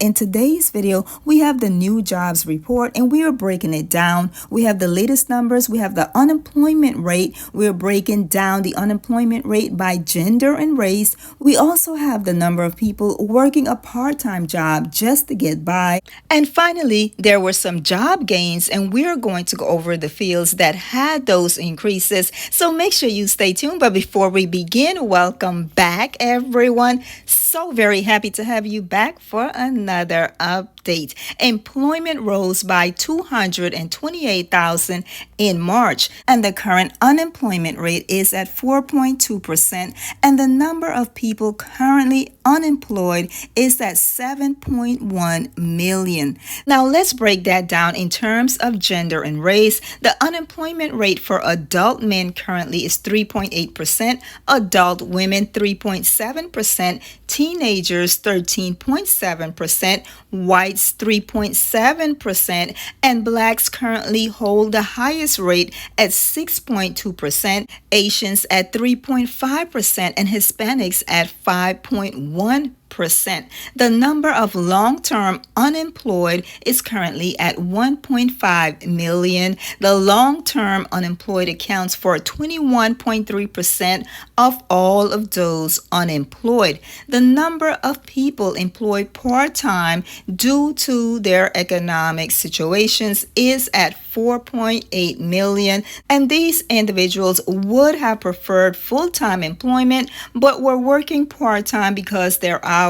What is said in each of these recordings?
in today's video, we have the new jobs report and we are breaking it down. We have the latest numbers. We have the unemployment rate. We're breaking down the unemployment rate by gender and race. We also have the number of people working a part-time job just to get by. And finally, there were some job gains, and we're going to go over the fields that had those increases. So make sure you stay tuned. But before we begin, welcome back, everyone. So very happy to have you back for another update. Employment rose by 228,000 in March, and the current unemployment rate is at 4.2%, and the number of people currently unemployed is at 7.1 million. Now let's break that down in terms of gender and race. The unemployment rate for adult men currently is 3.8%, adult women 3.7%, teenagers 13.7%, whites 3.7%, and blacks currently hold the highest rate at 6.2%, Asians at 3.5%, and Hispanics at 5.1%. The number of long-term unemployed is currently at 1.5 million. The long-term unemployed accounts for 21.3% of all of those unemployed. The number of people employed part-time due to their economic situations is at 4.8 million, and these individuals would have preferred full-time employment but were working part-time because their hours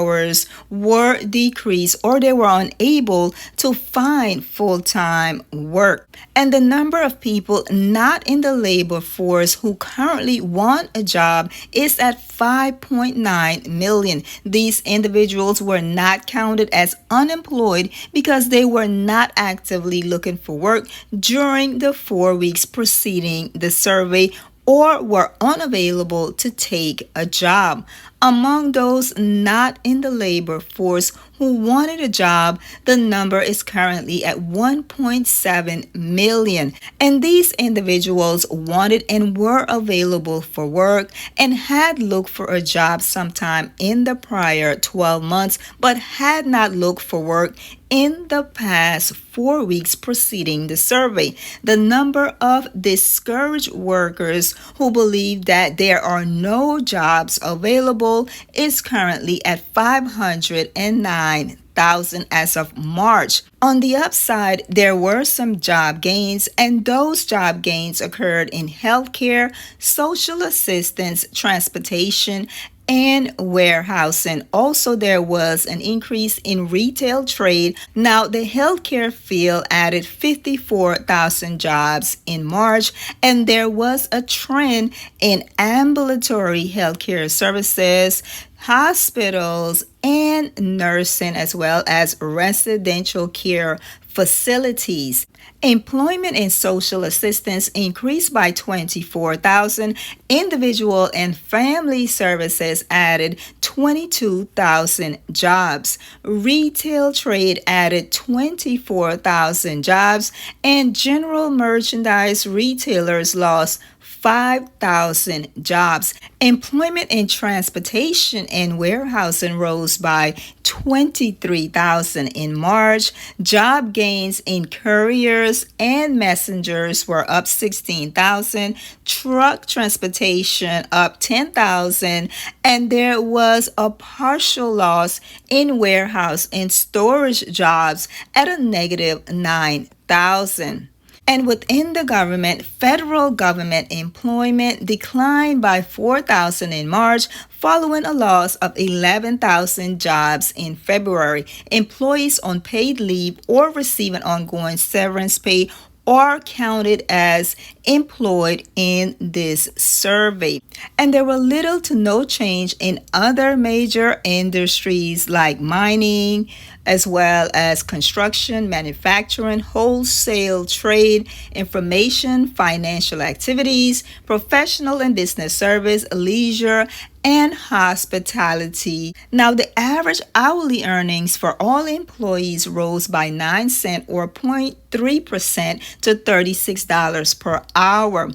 were decreased or they were unable to find full-time work. And the number of people not in the labor force who currently want a job is at 5.9 million. These individuals were not counted as unemployed because they were not actively looking for work during the 4 weeks preceding the survey or were unavailable to take a job. Among those not in the labor force who wanted a job, the number is currently at 1.7 million. And these individuals wanted and were available for work and had looked for a job sometime in the prior 12 months, but had not looked for work in the past 4 weeks preceding the survey. The number of discouraged workers who believe that there are no jobs available is currently at 509,000 as of March. On the upside, there were some job gains, and those job gains occurred in healthcare, social assistance, transportation, and warehousing. Also, there was an increase in retail trade. Now, the healthcare field added 54,000 jobs in March, and there was a trend in ambulatory healthcare services, hospitals, and nursing, as well as residential care facilities. Employment and social assistance increased by 24,000. Individual and family services added 22,000 jobs. Retail trade added 24,000 jobs, and general merchandise retailers lost 5,000 jobs. Employment in transportation and warehousing rose by 23,000 in March. Job gains in couriers and messengers were up 16,000. Truck transportation up 10,000. And there was a partial loss in warehouse and storage jobs at a negative 9,000. And within the government, federal government employment declined by 4,000 in March, following a loss of 11,000 jobs in February. Employees on paid leave or receiving ongoing severance pay are counted as employed in this survey. And there were little to no change in other major industries like mining, as well as construction, manufacturing, wholesale trade, information, financial activities, professional and business service, leisure, and hospitality. Now, the average hourly earnings for all employees rose by 9 cents or 0.3% to $36 per hour.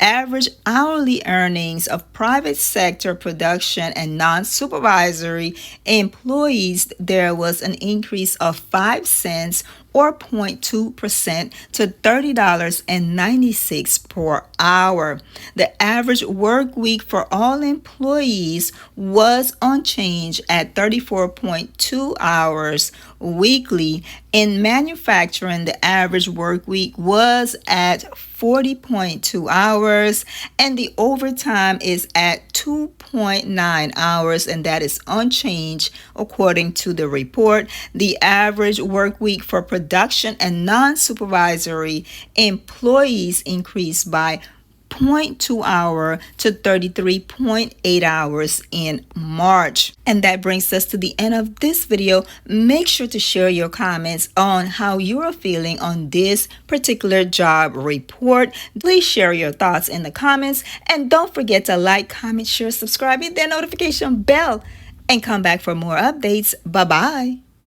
average hourly earnings of private sector production and non-supervisory employees, there was an increase of 5 cents or 0.2% to $30.96 per hour. The average work week for all employees was unchanged at 34.2 hours weekly. In manufacturing, the average work week was at 40.2 hours, and the overtime is at 2.9 hours, and that is unchanged according to the report. The average work week for production and non-supervisory employees increased by 0.2 hour to 33.8 hours in March. And that brings us to the end of this video. Make sure to share your comments on how you are feeling on this particular job report. Please share your thoughts in the comments, and don't forget to like, comment, share, subscribe, hit that notification bell, and come back for more updates. Bye-bye.